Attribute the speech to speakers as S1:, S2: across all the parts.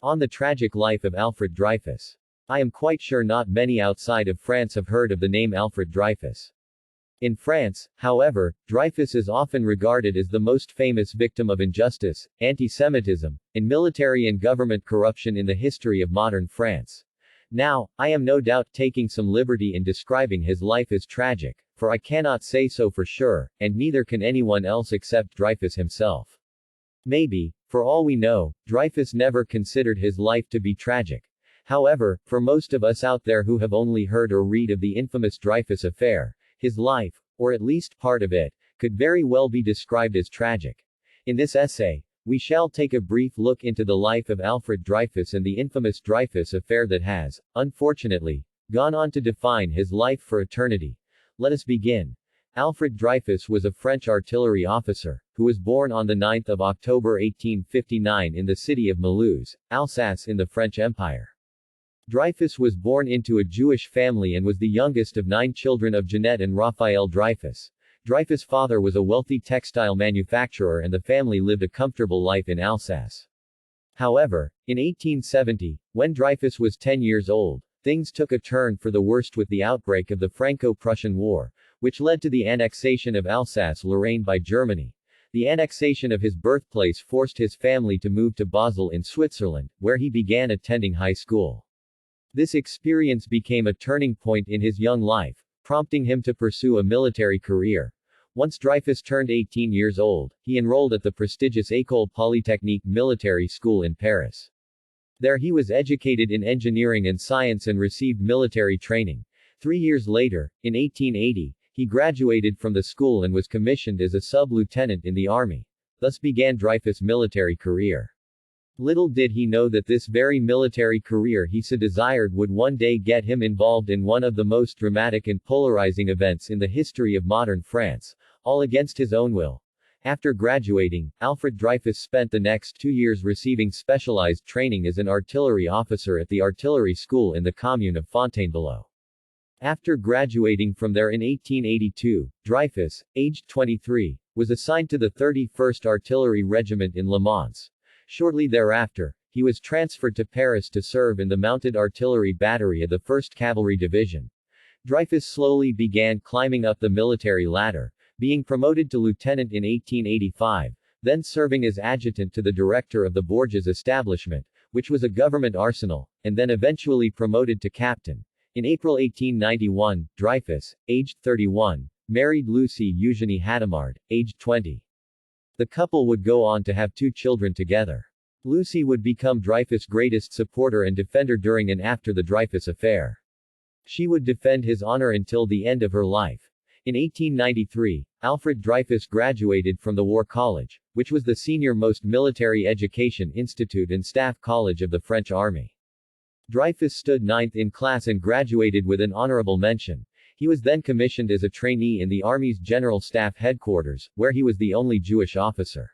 S1: On the tragic life of Alfred Dreyfus. I am quite sure not many outside of France have heard of the name Alfred Dreyfus. In France, however, Dreyfus is often regarded as the most famous victim of injustice, anti-Semitism, and military and government corruption in the history of modern France. Now, I am no doubt taking some liberty in describing his life as tragic, for I cannot say so for sure, and neither can anyone else except Dreyfus himself. Maybe, for all we know, Dreyfus never considered his life to be tragic. However, for most of us out there who have only heard or read of the infamous Dreyfus Affair, his life, or at least part of it, could very well be described as tragic. In this essay, we shall take a brief look into the life of Alfred Dreyfus and the infamous Dreyfus Affair that has, unfortunately, gone on to define his life for eternity. Let us begin. Alfred Dreyfus was a French artillery officer, who was born on 9 October 1859 in the city of Mulhouse, Alsace in the French Empire. Dreyfus was born into a Jewish family and was the youngest of 9 children of Jeanette and Raphael Dreyfus. Dreyfus' father was a wealthy textile manufacturer and the family lived a comfortable life in Alsace. However, in 1870, when Dreyfus was 10 years old, things took a turn for the worst with the outbreak of the Franco-Prussian War, which led to the annexation of Alsace-Lorraine by Germany. The annexation of his birthplace forced his family to move to Basel in Switzerland, where he began attending high school. This experience became a turning point in his young life, prompting him to pursue a military career. Once Dreyfus turned 18 years old, he enrolled at the prestigious École Polytechnique military school in Paris. There he was educated in engineering and science and received military training. 3 years later, in 1880, he graduated from the school and was commissioned as a sub-lieutenant in the army. Thus began Dreyfus' military career. Little did he know that this very military career he so desired would one day get him involved in one of the most dramatic and polarizing events in the history of modern France, all against his own will. After graduating, Alfred Dreyfus spent the next 2 years receiving specialized training as an artillery officer at the artillery school in the commune of Fontainebleau. After graduating from there in 1882, Dreyfus, aged 23, was assigned to the 31st Artillery Regiment in Le Mans. Shortly thereafter, he was transferred to Paris to serve in the Mounted Artillery Battery of the 1st Cavalry Division. Dreyfus slowly began climbing up the military ladder, being promoted to lieutenant in 1885, then serving as adjutant to the director of the Bourges establishment, which was a government arsenal, and then eventually promoted to captain. In April 1891, Dreyfus, aged 31, married Lucie Eugénie Hadamard, aged 20. The couple would go on to have 2 children together. Lucie would become Dreyfus' greatest supporter and defender during and after the Dreyfus Affair. She would defend his honor until the end of her life. In 1893, Alfred Dreyfus graduated from the War College, which was the senior-most military education institute and staff college of the French Army. Dreyfus stood 9th in class and graduated with an honorable mention. He was then commissioned as a trainee in the Army's General Staff Headquarters, where he was the only Jewish officer.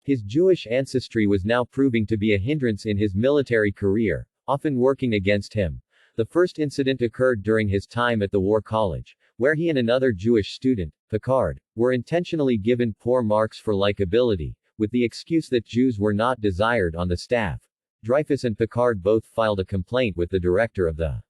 S1: His Jewish ancestry was now proving to be a hindrance in his military career, often working against him. The first incident occurred during his time at the War College, where he and another Jewish student, Picard, were intentionally given poor marks for likability, with the excuse that Jews were not desired on the staff. Dreyfus and Picard both filed a complaint with the director of the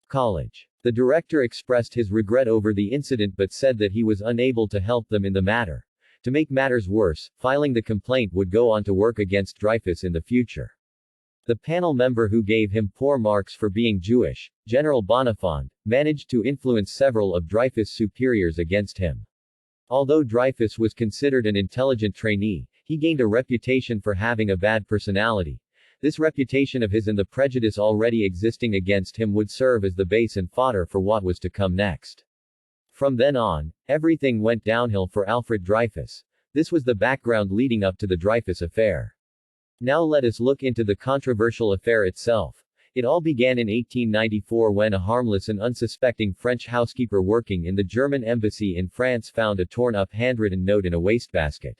S1: college. The director expressed his regret over the incident but said that he was unable to help them in the matter. To make matters worse, filing the complaint would go on to work against Dreyfus in the future. The panel member who gave him poor marks for being Jewish, General Bonifond, managed to influence several of Dreyfus' superiors against him. Although Dreyfus was considered an intelligent trainee, he gained a reputation for having a bad personality. This reputation of his and the prejudice already existing against him would serve as the base and fodder for what was to come next. From then on, everything went downhill for Alfred Dreyfus. This was the background leading up to the Dreyfus Affair. Now let us look into the controversial affair itself. It all began in 1894 when a harmless and unsuspecting French housekeeper working in the German embassy in France found a torn-up handwritten note in a wastebasket.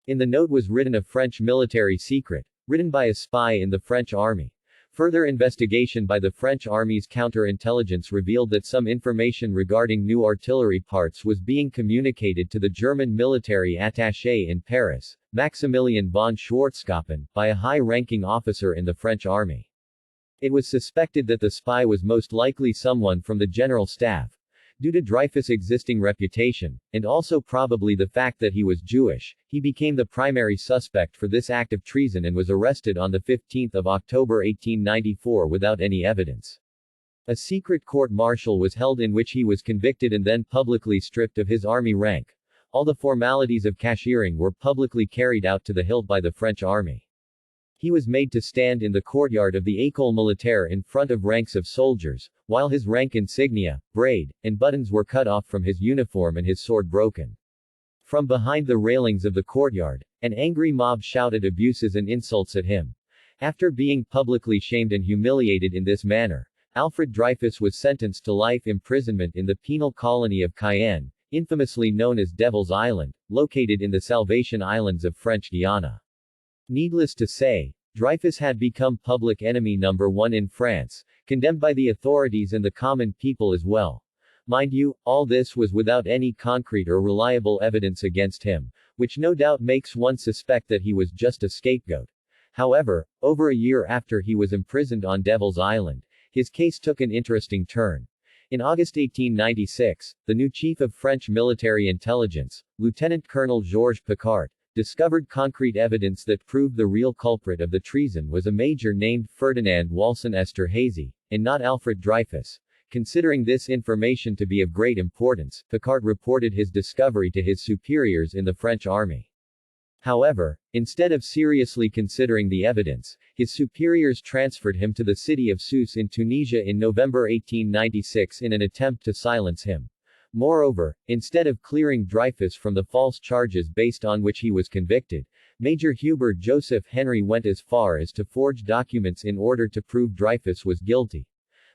S1: In the note was written a French military secret, written by a spy in the French army. Further investigation by the French Army's counterintelligence revealed that some information regarding new artillery parts was being communicated to the German military attaché in Paris, Maximilian von Schwarzkoppen, by a high-ranking officer in the French army. It was suspected that the spy was most likely someone from the general staff, due to Dreyfus' existing reputation, and also probably the fact that he was Jewish. He became the primary suspect for this act of treason and was arrested on 15 October 1894 without any evidence. A secret court-martial was held in which he was convicted and then publicly stripped of his army rank. All the formalities of cashiering were publicly carried out to the hilt by the French army. He was made to stand in the courtyard of the École Militaire in front of ranks of soldiers, while his rank insignia, braid, and buttons were cut off from his uniform and his sword broken. From behind the railings of the courtyard, an angry mob shouted abuses and insults at him. After being publicly shamed and humiliated in this manner, Alfred Dreyfus was sentenced to life imprisonment in the penal colony of Cayenne, infamously known as Devil's Island, located in the Salvation Islands of French Guiana. Needless to say, Dreyfus had become public enemy number one in France, condemned by the authorities and the common people as well. Mind you, all this was without any concrete or reliable evidence against him, which no doubt makes one suspect that he was just a scapegoat. However, over a year after he was imprisoned on Devil's Island, his case took an interesting turn. In August 1896, the new chief of French military intelligence, Lieutenant Colonel Georges Picquart, discovered concrete evidence that proved the real culprit of the treason was a major named Ferdinand Walsin Esterhazy, and not Alfred Dreyfus. Considering this information to be of great importance, Picquart reported his discovery to his superiors in the French army. However, instead of seriously considering the evidence, his superiors transferred him to the city of Sousse in Tunisia in November 1896 in an attempt to silence him. Moreover, instead of clearing Dreyfus from the false charges based on which he was convicted, Major Hubert Joseph Henry went as far as to forge documents in order to prove Dreyfus was guilty.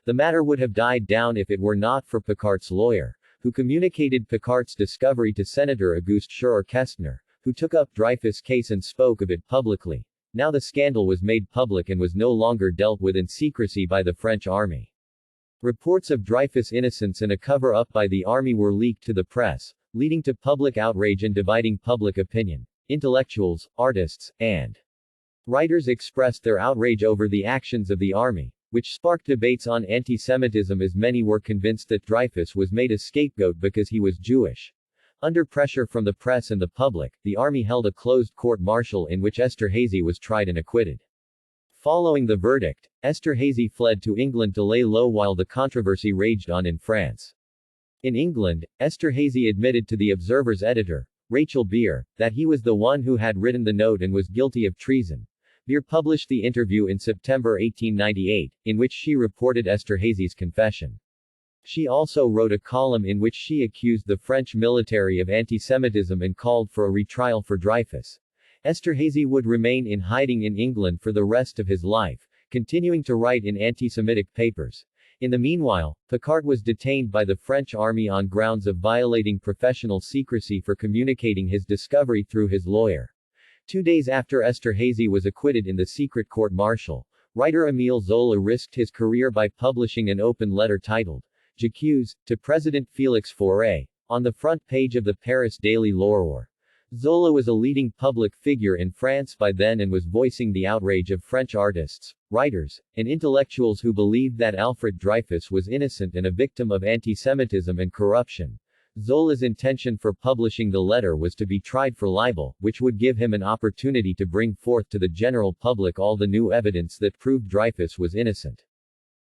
S1: The matter would have died down if it were not for Picquart's lawyer, who communicated Picquart's discovery to Senator Auguste Scheurer-Kestner, who took up Dreyfus' case and spoke of it publicly. Now the scandal was made public and was no longer dealt with in secrecy by the French army. Reports of Dreyfus' innocence and a cover-up by the army were leaked to the press, leading to public outrage and dividing public opinion. Intellectuals, artists, and writers expressed their outrage over the actions of the army, which sparked debates on anti-Semitism as many were convinced that Dreyfus was made a scapegoat because he was Jewish. Under pressure from the press and the public, the army held a closed court-martial in which Esterhazy was tried and acquitted. Following the verdict, Esterhazy fled to England to lay low while the controversy raged on in France. In England, Esterhazy admitted to the Observer's editor, Rachel Beer, that he was the one who had written the note and was guilty of treason. Beer published the interview in September 1898, in which she reported Esterhazy's confession. She also wrote a column in which she accused the French military of anti-Semitism and called for a retrial for Dreyfus. Esterhazy would remain in hiding in England for the rest of his life, continuing to write in anti-Semitic papers. In the meanwhile, Picquart was detained by the French army on grounds of violating professional secrecy for communicating his discovery through his lawyer. 2 days after Esterhazy was acquitted in the secret court-martial, writer Émile Zola risked his career by publishing an open letter titled J'accuse, to President Félix Fauré, on the front page of the Paris Daily L'Aurore. Zola was a leading public figure in France by then and was voicing the outrage of French artists, writers, and intellectuals who believed that Alfred Dreyfus was innocent and a victim of anti-Semitism and corruption. Zola's intention for publishing the letter was to be tried for libel, which would give him an opportunity to bring forth to the general public all the new evidence that proved Dreyfus was innocent.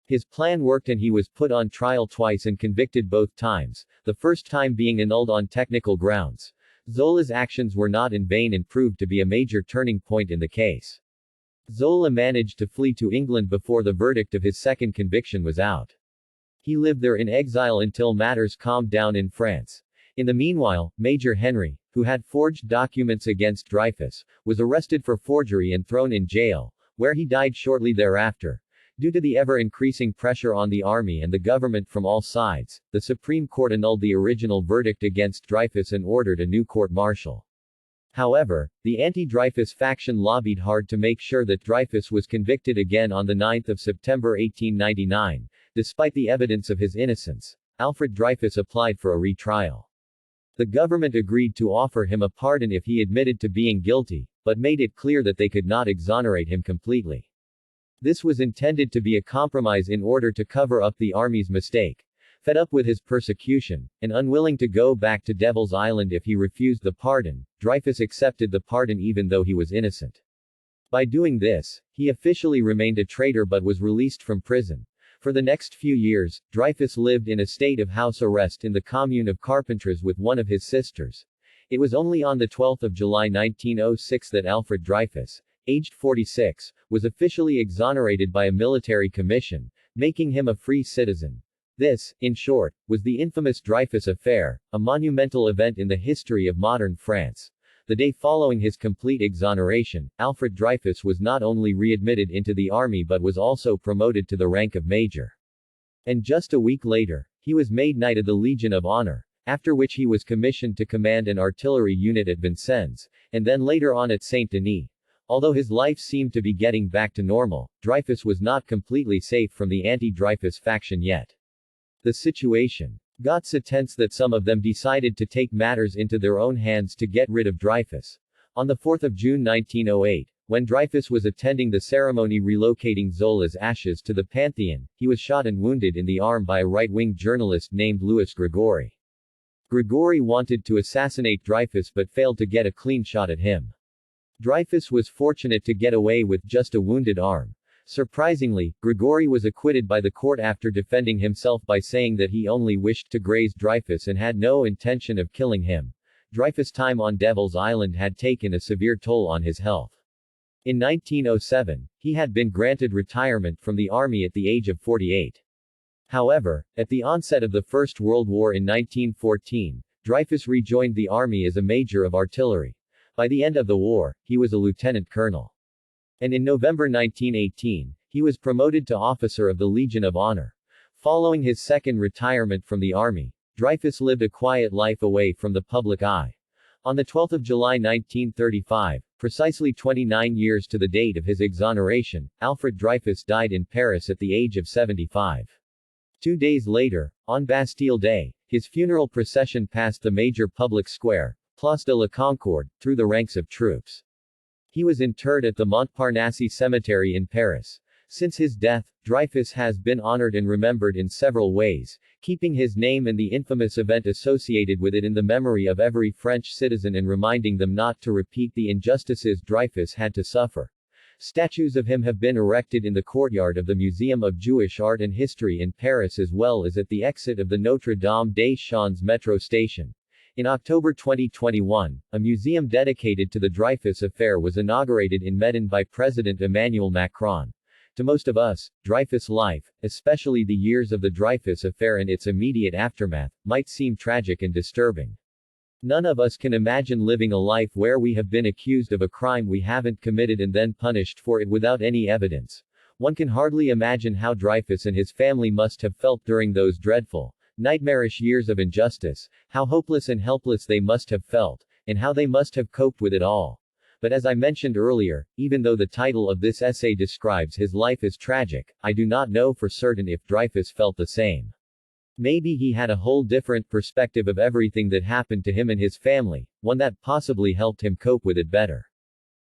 S1: His plan worked and he was put on trial twice and convicted both times, the first time being annulled on technical grounds. Zola's actions were not in vain and proved to be a major turning point in the case. Zola managed to flee to England before the verdict of his second conviction was out. He lived there in exile until matters calmed down in France. In the meanwhile, Major Henry, who had forged documents against Dreyfus, was arrested for forgery and thrown in jail, where he died shortly thereafter. Due to the ever-increasing pressure on the army and the government from all sides, the Supreme Court annulled the original verdict against Dreyfus and ordered a new court-martial. However, the anti-Dreyfus faction lobbied hard to make sure that Dreyfus was convicted again on 9 September 1899. Despite the evidence of his innocence, Alfred Dreyfus applied for a retrial. The government agreed to offer him a pardon if he admitted to being guilty, but made it clear that they could not exonerate him completely. This was intended to be a compromise in order to cover up the army's mistake. Fed up with his persecution, and unwilling to go back to Devil's Island if he refused the pardon, Dreyfus accepted the pardon even though he was innocent. By doing this, he officially remained a traitor but was released from prison. For the next few years, Dreyfus lived in a state of house arrest in the commune of Carpentras with one of his sisters. It was only on 12 July 1906 that Alfred Dreyfus, aged 46, was officially exonerated by a military commission, making him a free citizen. This, in short, was the infamous Dreyfus Affair, a monumental event in the history of modern France. The day following his complete exoneration, Alfred Dreyfus was not only readmitted into the army but was also promoted to the rank of major. And just a week later, he was made Knight of the Legion of Honor, after which he was commissioned to command an artillery unit at Vincennes, and then later on at Saint-Denis. Although his life seemed to be getting back to normal, Dreyfus was not completely safe from the anti-Dreyfus faction yet. The situation got so tense that some of them decided to take matters into their own hands to get rid of Dreyfus. On 4 June 1908, when Dreyfus was attending the ceremony relocating Zola's ashes to the Pantheon, he was shot and wounded in the arm by a right-wing journalist named Louis Grégory. Grégory wanted to assassinate Dreyfus but failed to get a clean shot at him. Dreyfus was fortunate to get away with just a wounded arm. Surprisingly, Grégory was acquitted by the court after defending himself by saying that he only wished to graze Dreyfus and had no intention of killing him. Dreyfus' time on Devil's Island had taken a severe toll on his health. In 1907, he had been granted retirement from the army at the age of 48. However, at the onset of the First World War in 1914, Dreyfus rejoined the army as a major of artillery. By the end of the war, he was a lieutenant colonel. And in November 1918, he was promoted to officer of the Legion of Honor. Following his second retirement from the army, Dreyfus lived a quiet life away from the public eye. On 12 July 1935, precisely 29 years to the date of his exoneration, Alfred Dreyfus died in Paris at the age of 75. 2 days later, on Bastille Day, his funeral procession passed the major public square, Place de la Concorde, through the ranks of troops. He was interred at the Montparnasse Cemetery in Paris. Since his death, Dreyfus has been honored and remembered in several ways, keeping his name and the infamous event associated with it in the memory of every French citizen and reminding them not to repeat the injustices Dreyfus had to suffer. Statues of him have been erected in the courtyard of the Museum of Jewish Art and History in Paris as well as at the exit of the Notre Dame des Champs metro station. In October 2021, a museum dedicated to the Dreyfus Affair was inaugurated in Medan by President Emmanuel Macron. To most of us, Dreyfus' life, especially the years of the Dreyfus Affair and its immediate aftermath, might seem tragic and disturbing. None of us can imagine living a life where we have been accused of a crime we haven't committed and then punished for it without any evidence. One can hardly imagine how Dreyfus and his family must have felt during those dreadful, nightmarish years of injustice, how hopeless and helpless they must have felt, and how they must have coped with it all. But as I mentioned earlier, even though the title of this essay describes his life as tragic, I do not know for certain if Dreyfus felt the same. Maybe he had a whole different perspective of everything that happened to him and his family, one that possibly helped him cope with it better.